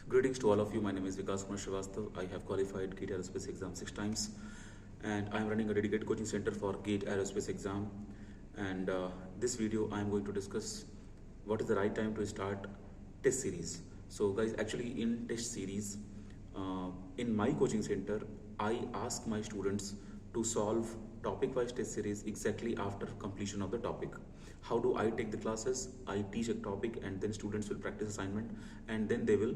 Greetings to all of you. My name is Vikas Kumar Srivastav. I have qualified GATE Aerospace exam 6 times, and I am running a dedicated coaching center for GATE Aerospace exam. And this video, I am going to discuss what is the right time to start test series. So, guys, actually, in test series, in my coaching center, I ask my students to solve topic-wise test series exactly after completion of the topic. How do I take the classes? I teach a topic, and then students will practice assignment, and then they will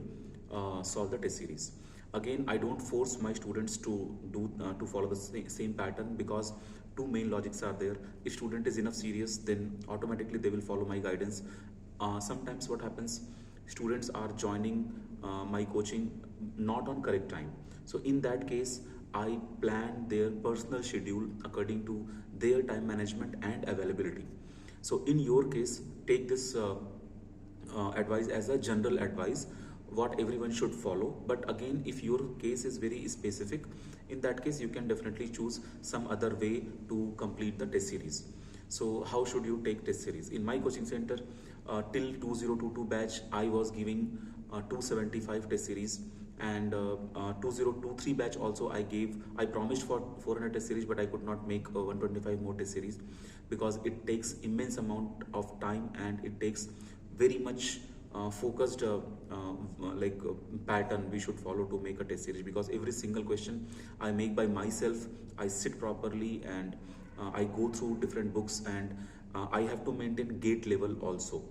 solve the test series. Again, I don't force my students to follow the same pattern, because two main logics are there. If student is enough serious, then automatically they will follow my guidance. Sometimes what happens, students are joining my coaching not on correct time. So in that case, I plan their personal schedule according to their time management and availability. So in your case, take this advice as a general advice, what everyone should follow. But again, if your case is very specific, in that case you can definitely choose some other way to complete the test series. So how should you take test series? In my coaching center, till 2022 batch, I was giving 275 test series, and 2023 batch also I promised for 400 test series, but I could not make 125 more test series, because it takes immense amount of time and it takes very much focused pattern we should follow to make a test series, because every single question I make by myself. I sit properly, and I go through different books, and I have to maintain gate level also.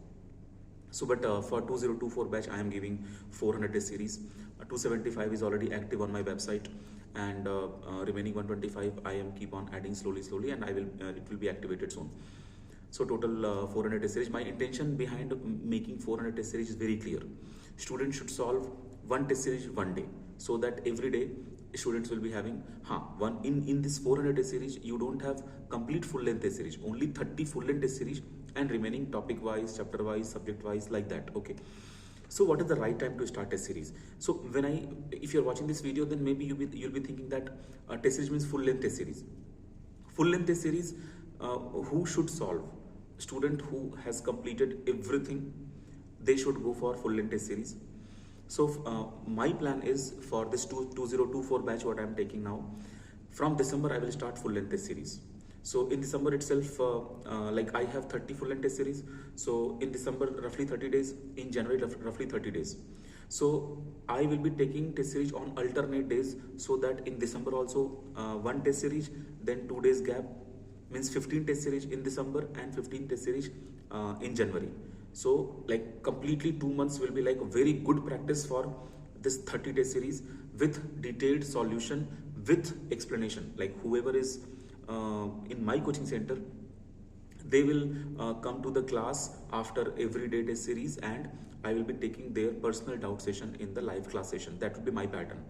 So but for 2024 batch, I am giving 400 test series. 275 is already active on my website, and remaining 125 I am keep on adding slowly, and it will be activated soon. So total 400 test series. My intention behind making 400 test series is very clear. Students should solve one test series one day, so that every day students will be having one in this 400 test series. You don't have complete full length test series, only 30 full length test series, and remaining topic wise, chapter wise, subject wise, like that. Okay. So what is the right time to start test series? So if you're watching this video, then maybe you'll be thinking that test series means full length test series. Full length test series, who should solve? Student who has completed everything, they should go for full length test series. So my plan is for this 2024 batch, what I am taking now, from December I will start full length test series. So in December itself, I have 30 full length test series. So in December, roughly 30 days. In January, roughly 30 days. So I will be taking test series on alternate days, so that in December also one test series, then 2 days gap, means 15 test series in December and 15 test series in January. So like completely 2 months will be like a very good practice for this 30 test series, with detailed solution, with explanation. Like whoever is in my coaching center, they will come to the class after every day test series, and I will be taking their personal doubt session in the live class session. That would be my pattern.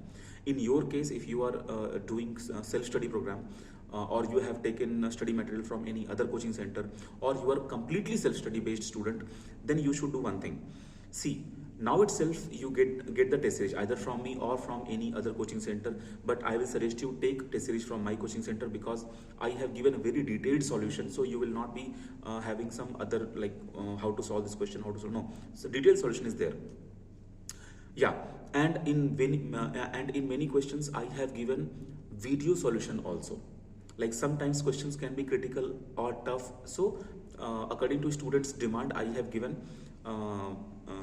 In your case, if you are doing self-study program, or you have taken study material from any other coaching center, or you are completely self-study based student, then you should do one thing. See, now itself you get the test series either from me or from any other coaching center, but I will suggest you take test series from my coaching center, because I have given a very detailed solution. So you will not be having some other how to solve this question, how to solve. No, so detailed solution is there. Yeah, and in many questions I have given video solution also. Like sometimes questions can be critical or tough, so according to students' demand, I have given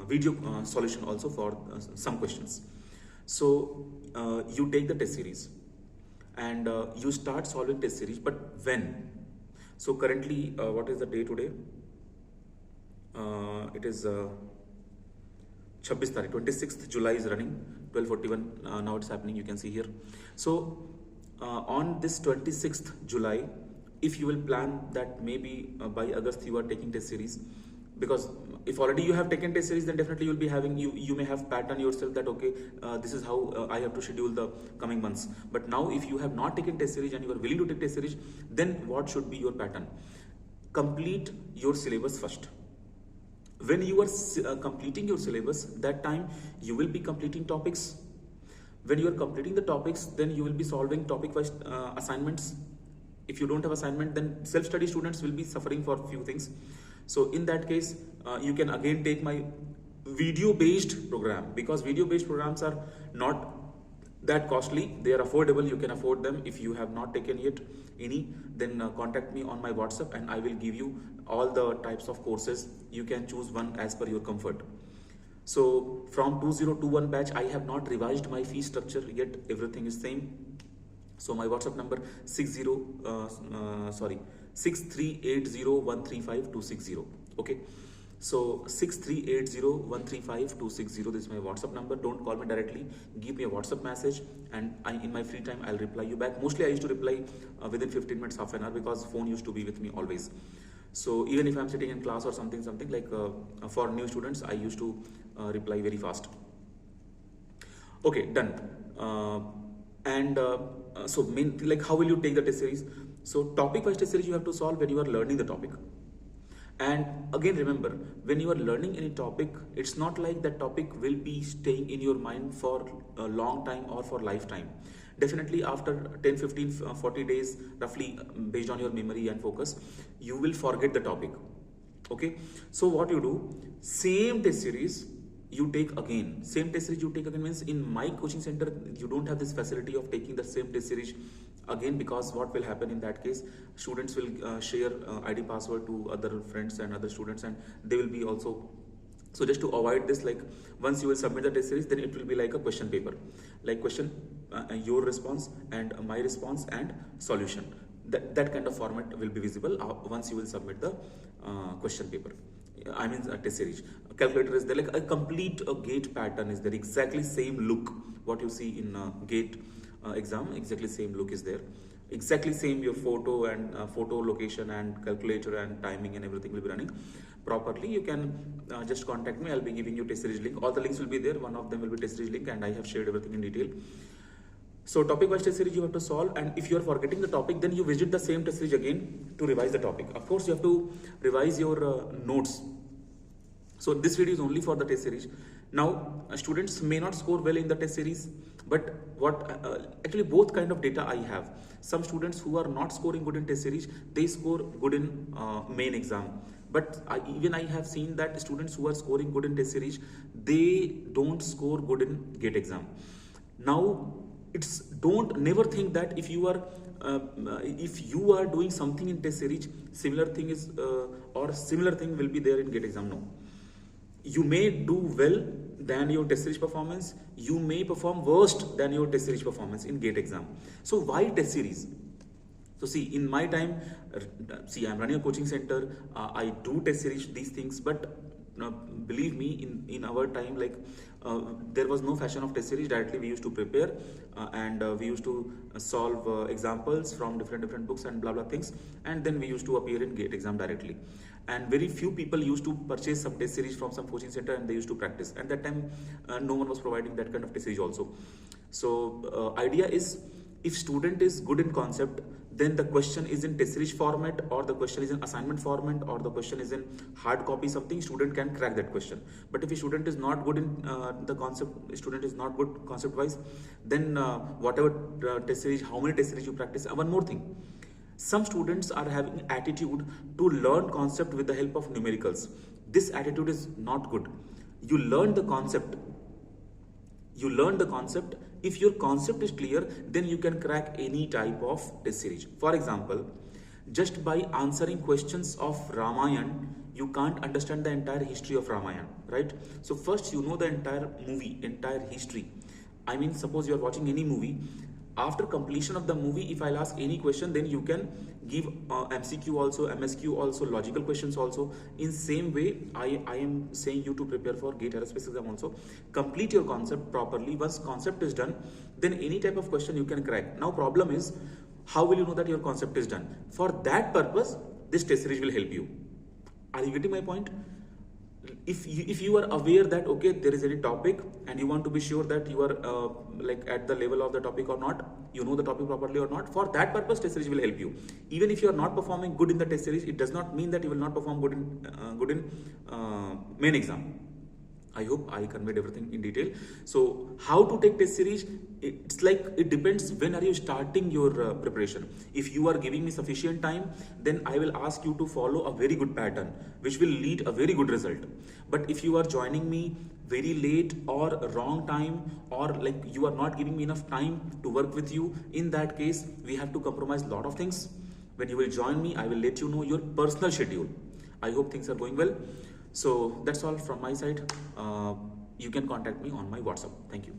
video solution also for some questions. So you take the test series, and you start solving test series. But when? So currently, what is the day today? It is 26th Tarikh, 26th July is running, 12:41 now it's happening, you can see here. So on this 26th July, if you will plan that maybe by August you are taking test series, because if already you have taken test series, then definitely you will be having, you may have pattern yourself that okay, this is how I have to schedule the coming months. But now if you have not taken test series and you are willing to take test series, then what should be your pattern? Complete your syllabus first. When you are completing your syllabus, that time you will be completing topics. When you are completing the topics, then you will be solving topic wise assignments. If you don't have assignment, then self-study students will be suffering for few things. So in that case, you can again take my video based program, because video based programs are not that costly, they are affordable, you can afford them. If you have not taken yet any, then contact me on my WhatsApp and I will give you all the types of courses. You can choose one as per your comfort. So from 2021 batch, I have not revised my fee structure yet, everything is same. So my WhatsApp number 6380135260. Okay, so 6380135260, this is my WhatsApp number. Don't call me directly, give me a WhatsApp message, and in my free time I'll reply you back. Mostly I used to reply within 15 minutes, half an hour, because phone used to be with me always. So even if I'm sitting in class or something like for new students, I used to reply very fast. Okay, done. So main, like, how will you take the test series? So topic wise test series you have to solve when you are learning the topic. And again, remember, when you are learning any topic, it's not like that topic will be staying in your mind for a long time or for lifetime. Definitely after 10, 15, 40 days, roughly, based on your memory and focus, you will forget the topic. Okay, so what you do, same test series you take again. Same test series you take again means, in my coaching center, you don't have this facility of taking the same test series again, because what will happen in that case, students will share ID password to other friends and other students, and they will be also. So just to avoid this, like, once you will submit the test series, then it will be like a question paper, like question, your response and my response and solution. That kind of format will be visible once you will submit the question paper. I mean test series. Calculator is there, like a complete GATE pattern is there, exactly same look what you see in GATE exam, exactly same look is there, exactly same your photo and photo location and calculator and timing and everything will be running properly. You can just contact me, I'll be giving you test series link. All the links will be there, one of them will be test series link, and I have shared everything in detail. So topic wise test series you have to solve, and if you are forgetting the topic, then you visit the same test series again to revise the topic. Of course you have to revise your notes. So this video is only for the test series. Now students may not score well in the test series, but actually both kind of data I have. Some students who are not scoring good in test series, they score good in main exam. But even I have seen that students who are scoring good in test series, they don't score good in GATE exam. Now never think that if you are doing something in test series, similar thing will be there in GATE exam. No. You may do well than your test series performance, you may perform worst than your test series performance in GATE exam. So why test series? So see, in my time, I'm running a coaching center, I do test series, these things, but believe me, in our time, like there was no fashion of test series. Directly we used to prepare and we used to solve examples from different books and blah things, and then we used to appear in GATE exam directly. And very few people used to purchase some test series from some coaching center and they used to practice. At that time, no one was providing that kind of test series also. So idea is, if student is good in concept, then the question is in test series format, or the question is in assignment format, or the question is in hard copy something, student can crack that question. But if a student is not good in the concept, student is not good concept wise, then whatever test series, how many test series you practice. One more thing, some students are having attitude to learn concept with the help of numericals. This attitude is not good. You learn the concept. If your concept is clear, then you can crack any type of test series. For example, just by answering questions of Ramayana, you can't understand the entire history of Ramayana, right? So first you know the entire movie, entire history. I mean, suppose you are watching any movie. After completion of the movie, if I'll ask any question, then you can give MCQ also, MSQ also, logical questions also. In same way, I am saying you to prepare for GATE aerospace exam also. Complete your concept properly. Once concept is done, then any type of question you can crack. Now problem is, how will you know that your concept is done? For that purpose, this test series will help you. Are you getting my point? If you are aware that okay, there is any topic and you want to be sure that you are like at the level of the topic or not, you know the topic properly or not, for that purpose test series will help you. Even if you are not performing good in the test series, it does not mean that you will not perform good in main exam. I hope I conveyed everything in detail. So how to take test series? It's like it depends when are you starting your preparation. If you are giving me sufficient time, then I will ask you to follow a very good pattern, which will lead a very good result. But if you are joining me very late or wrong time, or like you are not giving me enough time to work with you, in that case, we have to compromise a lot of things. When you will join me, I will let you know your personal schedule. I hope things are going well. So that's all from my side. You can contact me on my WhatsApp. Thank you.